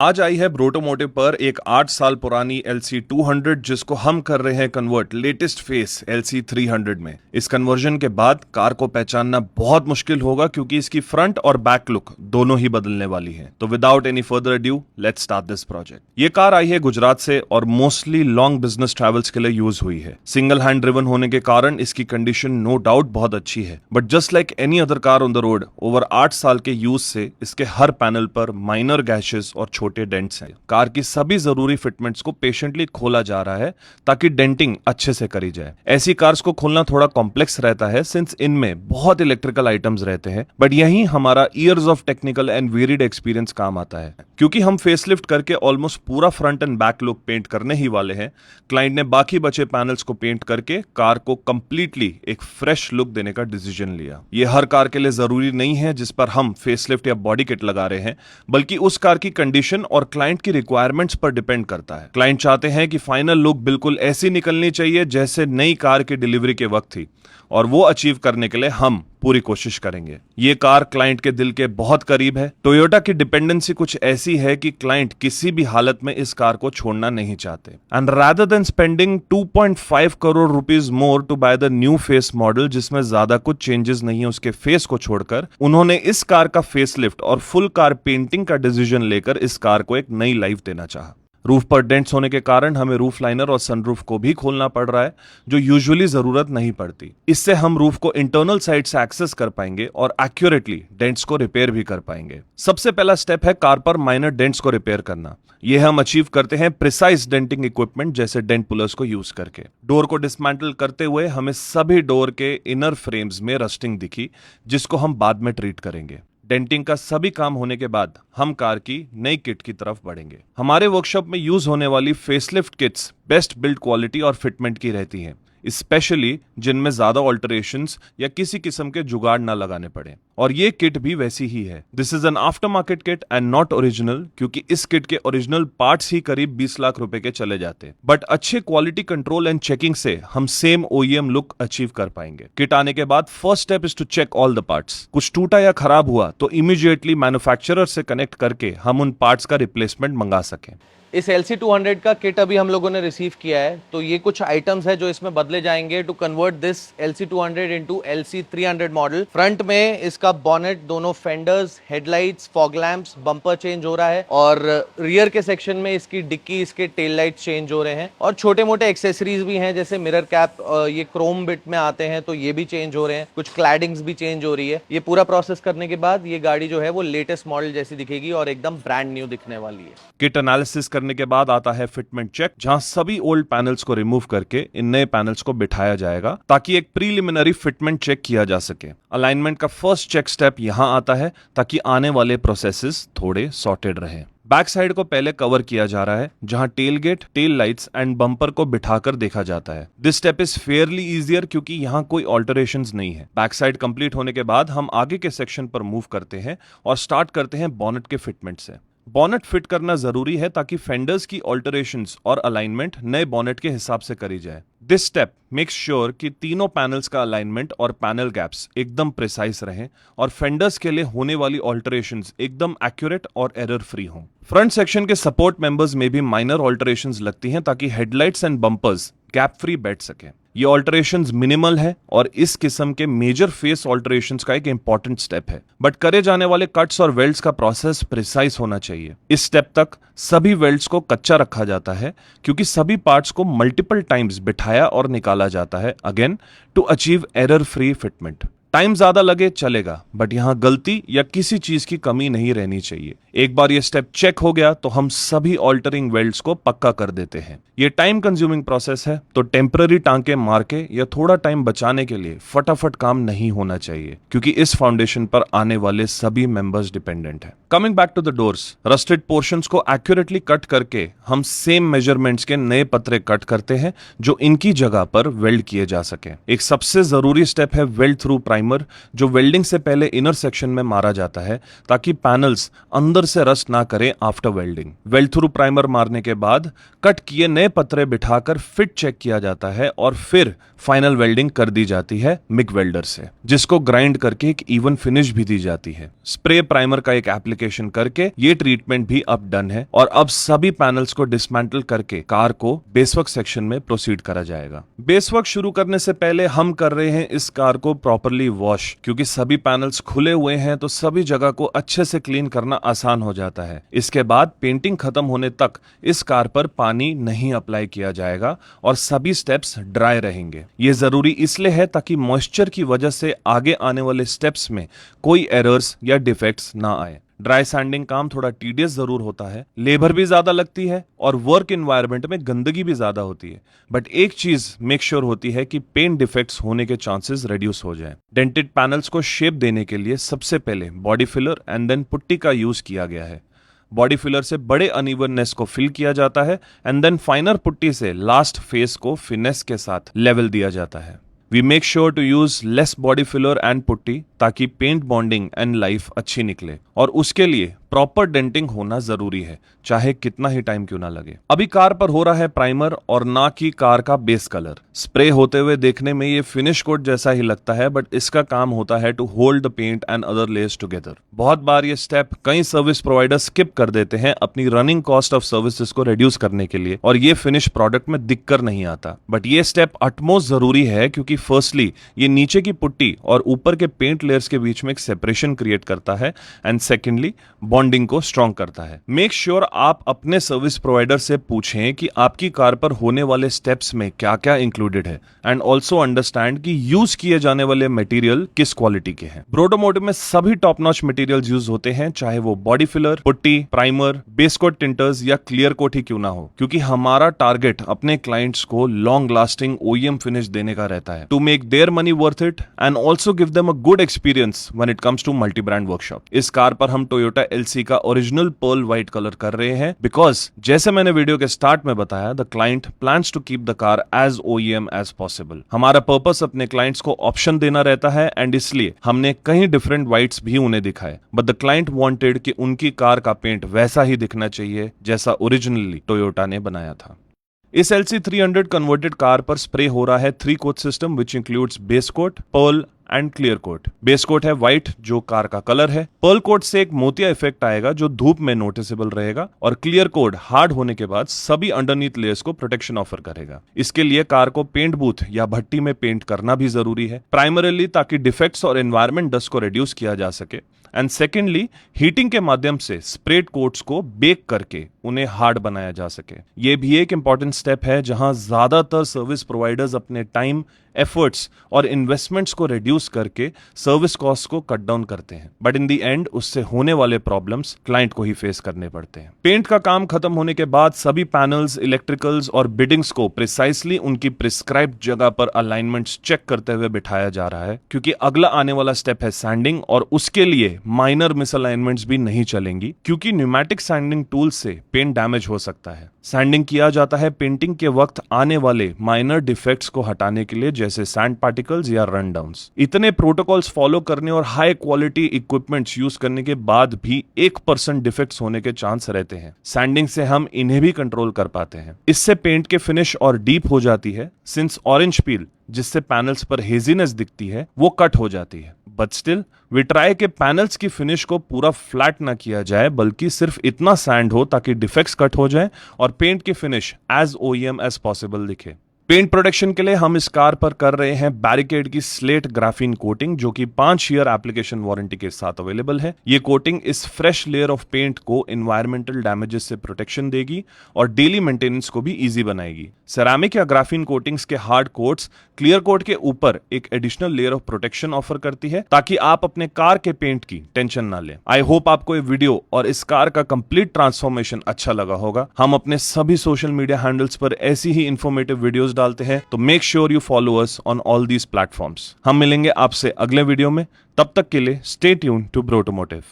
आज आई है ब्रोटोमोटिव पर एक 8 साल पुरानी LC 200 जिसको हम कर रहे हैं कन्वर्ट लेटेस्ट फेस LC 300 में। इस कन्वर्जन के बाद कार को पहचानना बहुत मुश्किल होगा क्योंकि इसकी फ्रंट और बैक लुक दोनों ही बदलने वाली है। तो without any further adieu let's start this project. ये कार आई है गुजरात से और मोस्टली लॉन्ग बिजनेस ट्रैवल्स के लिए यूज हुई है। सिंगल हैंड ड्रिवन होने के कारण इसकी कंडीशन नो डाउट बहुत अच्छी है, but just like any other car on the road, over 8 साल के यूज से इसके हर पैनल पर माइनर गैशेस और छोटे डेंट्स हैं। कार की सभी जरूरी फिटमेंट्स को पेशेंटली खोला जा रहा है ताकि डेंटिंग अच्छे से करी जाए। ऐसी कार्स को खोलना थोड़ा कॉम्प्लेक्स रहता है सिंस इनमें बहुत इलेक्ट्रिकल आइटम्स रहते हैं, बट यही हमारा years of technical and varied experience काम आता है। क्योंकि हम फेसलिफ्ट करके ऑलमोस्ट पूरा front and back look paint करने ही वाले हैं, क्लाइंट ने बाकी बचे पैनल्स को पेंट करके कार को कंप्लीटली एक फ्रेश लुक देने का डिसीजन लिया। ये हर कार के लिए जरूरी नहीं है जिस पर हम फेसलिफ्ट या बॉडी किट लगा रहे हैं, बल्कि उस कार की कंडीशन और क्लाइंट की रिक्वायरमेंट्स पर डिपेंड करता है। क्लाइंट चाहते हैं कि फाइनल लुक बिल्कुल ऐसी निकलनी चाहिए जैसे नई कार की डिलीवरी के वक्त थी, और वो अचीव करने के लिए हम पूरी कोशिश करेंगे। ये कार क्लाइंट के दिल के बहुत करीब है। टोयोटा की डिपेंडेंसी कुछ ऐसी है कि क्लाइंट किसी भी हालत में इस कार को छोड़ना नहीं चाहते। And rather than spending 2.5 crore rupees more to buy the new face model जिसमें ज्यादा कुछ चेंजेस नहीं है उसके फेस को छोड़कर, उन्होंने इस कार का फेसलिफ्ट और फुल कार पेंटिंग का डिसीजन लेकर इस कार को एक नई लाइफ देना चाहा। रूफ पर डेंट्स होने के कारण हमें रूफ लाइनर और सनरूफ को भी खोलना पड़ रहा है, जो यूजुअली जरूरत नहीं पड़ती। इससे हम रूफ को इंटरनल साइड से एक्सेस कर पाएंगे और एक्यूरेटली डेंट्स को रिपेयर भी कर पाएंगे। सबसे पहला स्टेप है कार पर माइनर डेंट्स को रिपेयर करना। ये हम अचीव करते हैं प्रिसाइज डेंटिंग इक्विपमेंट जैसे डेंट पुलर्स को यूज करके। डोर को डिसमेंटल करते हुए हमें सभी डोर के इनर फ्रेम्स में रस्टिंग दिखी, जिसको हम बाद में ट्रीट करेंगे। डेंटिंग का सभी काम होने के बाद हम कार की नई किट की तरफ बढ़ेंगे। हमारे वर्कशॉप में यूज होने वाली facelift kits best build quality और फिटमेंट की रहती हैं, स्पेशली जिनमें ज्यादा ऑल्टरेशंस या किसी किस्म के जुगाड़ ना लगाने पड़े, और ये किट भी वैसी ही है। This is an after market kit and not original, क्योंकि इस किट के ओरिजिनल पार्ट्स ही करीब 20 लाख रुपए के चले जाते, बट अच्छे क्वालिटी कंट्रोल एंड चेकिंग से हम सेम OEM लुक अचीव कर पाएंगे। किट आने के बाद first step is to check all the parts. कुछ टूटा या खराब हुआ तो इमीडिएटली मैन्युफैक्चरर से कनेक्ट करके हम उन पार्ट्स का रिप्लेसमेंट मंगा सकें। इस LC 200 का किट अभी हम लोगों ने रिसीव किया है, तो ये कुछ आइटम्स है जो इसमें बदले जाएंगे to convert this LC 200 into LC 300 model. Front में इसका बॉनेट, दोनों fenders, headlights, fog lamps, bumper change हो रहा है, और रियर के सेक्शन में इसकी डिक्की, इसके टेल लाइट चेंज हो रहे हैं, और छोटे मोटे एक्सेसरीज भी हैं जैसे मिरर कैप, ये क्रोम बिट में आते हैं तो ये भी चेंज हो रहे हैं, कुछ क्लैडिंग्स भी चेंज हो रही है। ये पूरा प्रोसेस करने के बाद ये गाड़ी जो है वो लेटेस्ट मॉडल जैसी दिखेगी और एकदम ब्रांड न्यू दिखने वाली है। किट एनालिसिस करने के बाद आता है फिटमेंट चेक, जहां सभी ओल्ड पैनल्स को रिमूव करके इन नए पैनल्स को बिठाया जाएगा ताकि एक प्रीलिमिनरी फिटमेंट चेक किया जा सके। अलाइनमेंट का फर्स्ट चेक स्टेप यहां आता है ताकि आने वाले प्रोसेसेस थोड़े सॉर्टेड रहें। बैक साइड को पहले कवर किया जा रहा है, जहां tail gate, tail lights and bumper को बिठाकर देखा जाता है। This step is fairly easier क्योंकि यहां कोई ऑल्टरेशंस नहीं है। बैक साइड कंप्लीट होने के बाद हम आगे के सेक्शन पर मूव करते हैं और स्टार्ट करते हैं बॉनेट के फिटमेंट से। बॉनेट फिट करना जरूरी है ताकि फेंडर्स की ऑल्टरेशंस और अलाइनमेंट नए बॉनेट के हिसाब से करी जाए। दिस स्टेप मेक्स श्योर कि तीनों पैनल्स का अलाइनमेंट और पैनल गैप्स एकदम प्रिसाइज रहें और फेंडर्स के लिए होने वाली ऑल्टरेशंस एकदम एक्यूरेट और एरर फ्री हों। फ्रंट सेक्शन के सपोर्ट मेंबर्स में भी माइनर ऑल्टरेशंस लगती हैं ताकि headlights and bumpers gap free बैठ सके। ये ऑल्टरेशंस मिनिमल है और इस किस्म के मेजर फेस ऑल्टरेशंस का एक इंपॉर्टेंट स्टेप है, बट करे जाने वाले कट्स और वेल्ड्स का प्रोसेस प्रिसाइज होना चाहिए। इस स्टेप तक सभी वेल्ड्स को कच्चा रखा जाता है क्योंकि सभी पार्ट्स को मल्टीपल टाइम्स बिठाया और निकाला जाता है, again to achieve error free fitment. Time ज्यादा लगे चलेगा, बट यहां गलती या किसी चीज की कमी नहीं रहनी चाहिए। एक बार ये स्टेप चेक हो गया तो हम सभी ऑल्टरिंग वेल्ड्स को पक्का कर देते हैं। ये टाइम कंज्यूमिंग प्रोसेस है, तो टेम्पररी टांके मार के या थोड़ा टाइम बचाने के लिए फटाफट काम नहीं होना चाहिए क्योंकि इस फाउंडेशन पर आने वाले सभी मेंबर्स डिपेंडेंट हैं। Coming back to the doors, rusted portions को एक्यूरेटली कट करके हम सेम मेजरमेंट्स के नए पत्रे कट करते हैं जो इनकी जगह पर वेल्ड किए जा सके। एक सबसे जरूरी स्टेप है वेल्ड थ्रू प्राइमर प्राइमर जो वेल्डिंग से पहले इनर सेक्शन में मारा जाता है ताकि पैनल्स अंदर से रस्ट ना करें after welding. Weld through primer मारने के बाद कट किए नए पतरे बिठाकर फिट चेक किया जाता है और फिर फाइनल वेल्डिंग कर दी जाती है मिग वेल्डर से, जिसको ग्राइंड करके एक इवन फिनिश भी दी जाती है। स्प्रे प्राइमर का एक एप्लीकेशन करके ये ट्रीटमेंट भी अब डन है और अब सभी पैनल्स को डिसमेंटल करके कार को बेसवर्क सेक्शन में प्रोसीड करा जाएगा। बेसवर्क शुरू करने से पहले हम कर रहे हैं इस कार को प्रॉपरली वॉश, क्योंकि सभी पैनल्स खुले हुए हैं तो सभी जगह को अच्छे से क्लीन करना आसान हो जाता है। इसके बाद पेंटिंग खत्म होने तक इस कार पर पानी नहीं अप्लाई किया जाएगा और सभी स्टेप्स ड्राई रहेंगे। ये जरूरी इसलिए है ताकि मॉइस्चर की वजह से आगे आने वाले स्टेप्स में कोई एरर्स या डिफेक्ट्स ना आए। ड्राई सैंडिंग काम थोड़ा टीडियस जरूर होता है, लेबर भी ज्यादा लगती है और वर्क एनवायरनमेंट में गंदगी भी ज्यादा होती है, बट एक चीज मेक श्योर होती है कि पेंट डिफेक्ट्स होने के चांसेस रिड्यूस हो जाएं। डेंटेड पैनल्स को शेप देने के लिए सबसे पहले body filler and then putty का यूज किया गया है। बॉडी फिलर से बड़े अनइवननेस को फिल किया जाता है एंड देन फाइनर पुट्टी से लास्ट फेस को फिनेस के साथ लेवल दिया जाता है। We make sure to use less body filler and putty ताकि पेंट बॉन्डिंग एंड लाइफ अच्छी निकले, और उसके लिए प्रॉपर डेंटिंग होना जरूरी है, चाहे कितना ही टाइम क्यों ना लगे। अभी कार पर हो रहा है प्राइमर और ना कि कार का बेस कलर। स्प्रे होते हुए देखने में ये फिनिश कोट जैसा ही लगता है, बट इसका काम होता है to hold the paint and other layers together. बहुत बार ये स्टेप कई सर्विस प्रोवाइडर स्किप कर देते हैं अपनी रनिंग कॉस्ट ऑफ सर्विसेज को रिड्यूस करने के लिए, और ये फिनिश प्रोडक्ट में दिक्कत नहीं आता। बट ये स्टेप अटमोस्ट जरूरी है क्योंकि फर्स्टली ये नीचे की पुट्टी और ऊपर के पेंट लेयर्स के बीच में एक सेपरेशन क्रिएट करता है एंड सेकेंडली बॉन्डिंग को स्ट्रॉन्ग करता है। मेक श्योर आप अपने सर्विस प्रोवाइडर से पूछें कि आपकी कार पर होने वाले स्टेप्स में क्या क्या इंक्लूडेड है एंड ऑल्सो अंडरस्टैंड कि यूज किए जाने वाले मटेरियल किस क्वालिटी के हैं। ब्रोटोमोटिव में सभी टॉप नॉच मटेरियल्स यूज होते हैं, चाहे वो body filler, putty, primer, base coat tinters या क्लियर कोट ही क्यों ना हो, क्योंकि हमारा टारगेट अपने क्लाइंट्स को लॉन्ग लास्टिंग OEM फिनिश देने का रहता है, to make their money worth it and also give them a good experience when it comes to multi brand workshop. इस कार पर हम टोयोटा LC का ओरिजिनल पर्ल व्हाइट कलर कर रहे हैं बिकॉज जैसे मैंने वीडियो के स्टार्ट में बताया, the client plans to keep the car as OEM as possible. हमारा पर्पस अपने क्लाइंट्स को ऑप्शन देना रहता है एंड इसलिए हमने कई डिफरेंट व्हाइट्स भी उन्हें दिखाए, बट द क्लाइंट वांटेड कि उनकी कार का पेंट वैसा ही दिखना चाहिए जैसा ओरिजिनली टोयोटा ने बनाया था। इस LC300 कन्वर्टेड कार पर स्प्रे हो रहा है 3 coat system which includes base coat, pearl and clear coat. Base coat है व्हाइट जो कार का कलर है, पर्ल कोट से एक मोतिया इफेक्ट आएगा जो धूप में नोटिसेबल रहेगा, और क्लियर कोट हार्ड होने के बाद सभी अंडरनीथ लेयर्स को प्रोटेक्शन ऑफर करेगा। इसके लिए कार को पेंट बूथ या भट्टी में पेंट करना भी जरूरी है, प्राइमरीली ताकि डिफेक्ट्स और एनवायरमेंट डस्ट को रिड्यूस किया जा सके, एंड सेकेंडली हीटिंग के माध्यम से स्प्रेड कोट्स को बेक करके उन्हें हार्ड बनाया जा सके। ये भी एक इंपॉर्टेंट स्टेप है जहां ज्यादातर सर्विस प्रोवाइडर्स अपने टाइम, एफर्ट्स और इन्वेस्टमेंट्स को रिड्यूस करके सर्विस कॉस्ट को कट डाउन करते हैं, बट इन द एंड उससे होने वाले प्रॉब्लम्स क्लाइंट को ही फेस करने पड़ते हैं। पेंट का काम खत्म होने के बाद सभी पैनल्स, इलेक्ट्रिकल्स और बिडिंग्स को प्रिसाइसली उनकी प्रिस्क्राइब्ड जगह पर अलाइनमेंट्स चेक करते हुए बिठाया जा रहा है, क्योंकि अगला आने वाला स्टेप है सैंडिंग, और उसके लिए माइनर मिसअलाइनमेंट्स भी नहीं चलेंगी क्योंकि न्यूमेटिक सैंडिंग टूल से पेंट डैमेज हो सकता है। सैंडिंग किया जाता है पेंटिंग के वक्त आने वाले माइनर डिफेक्ट्स को हटाने के लिए, जैसे सैंड पार्टिकल्स या रन डाउन्स। इतने प्रोटोकॉल्स फॉलो करने और हाई क्वालिटी इक्विपमेंट्स यूज करने के बाद भी 1% डिफेक्ट्स होने के चांस रहते हैं। सैंडिंग से हम इन्हें भी कंट्रोल कर पाते हैं। इससे पेंट के फिनिश और डीप हो जाती है, सिंस ऑरेंज पील जिससे पैनल्स पर हेजीनेस दिखती है वो कट हो जाती है। बट स्टिल वी ट्राई के पैनल्स की फिनिश को पूरा फ्लैट ना किया जाए, बल्कि सिर्फ इतना सैंड हो ताकि डिफेक्ट्स कट हो जाए और पेंट की finish as OEM as possible दिखे। पेंट प्रोटेक्शन के लिए हम इस कार पर कर रहे हैं बैरिकेड की स्लेट ग्राफीन कोटिंग, जो कि 5 ईयर एप्लीकेशन वारंटी के साथ अवेलेबल है। ये कोटिंग इस फ्रेश लेयर ऑफ पेंट को एनवायरमेंटल डैमेजेस से प्रोटेक्शन देगी और डेली मेंटेनेंस को भी इजी बनाएगी। सेरामिक या ग्राफीन कोटिंग्स के हार्ड कोट्स क्लियर कोट के ऊपर एक additional layer of protection offer करती है ताकि आप अपने कार के पेंट की टेंशन ना लें। आई होप आपको ये वीडियो और इस कार का कंप्लीट ट्रांसफॉर्मेशन अच्छा लगा होगा। हम अपने सभी सोशल मीडिया हैंडल्स पर ऐसी ही इंफॉर्मेटिव वीडियोस डालते हैं, तो make sure you follow us on all these platforms. हम मिलेंगे आपसे अगले वीडियो में, तब तक के लिए स्टे ट्यून्ड टू ब्रोटोमोटिव।